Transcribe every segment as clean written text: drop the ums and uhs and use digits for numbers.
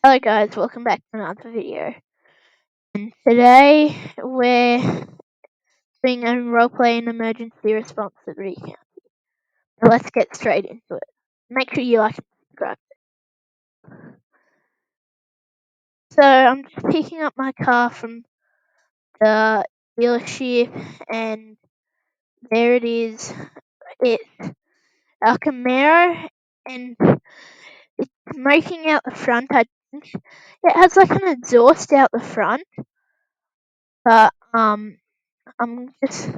Hello guys, welcome back to another video. And today we're doing a roleplay and emergency response at Recount. So let's get straight into it. Make sure you like and subscribe. So I'm just picking up my car from the dealership and there it is. It's our Camaro and it's smoking out the front. I think it has like an exhaust out the front. But I'm just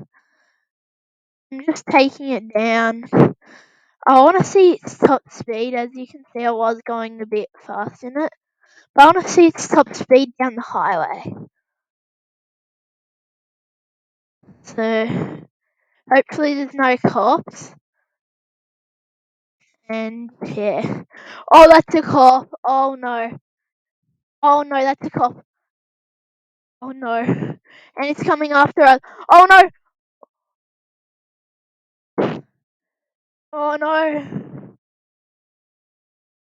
taking it down. I want to see its top speed. As you can see, I was going a bit fast in it. But I want to see its top speed down the highway. So, hopefully there's no cops. And, yeah. Oh, that's a cop. Oh, no. Oh, no, that's a cop. Oh, no. And it's coming after us. Oh, no. Oh, no.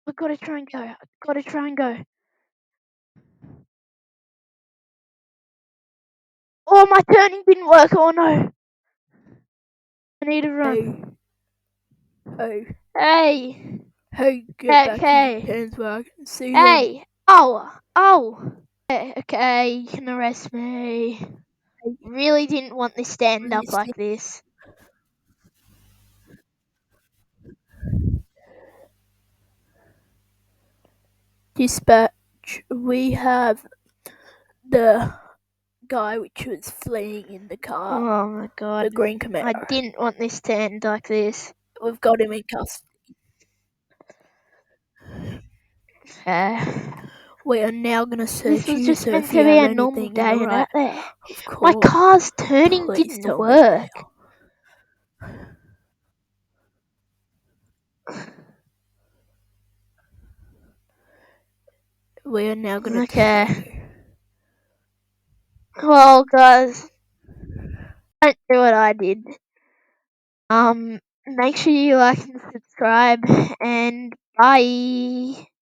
I've got to try and go. I've got to try and go. Oh, my turning didn't work. Oh, no. I need to run. Oh, Hey. hey, get back to your Okay. hands where I can see them. Hey. Oh. Okay, you can arrest me. Really didn't want this to end up like this. Dispatch, we have the guy which was fleeing in the car, Oh my god. the green Camaro. I didn't want this to end like this. We've got him in custody. We are now going to This search was you, just so meant if to you be have a normal anything in day the and right out there. of My course, car's turning please didn't tell work. me now. We are now going to Okay. detain you. Well guys, don't do what I did. Make sure you like and subscribe and bye.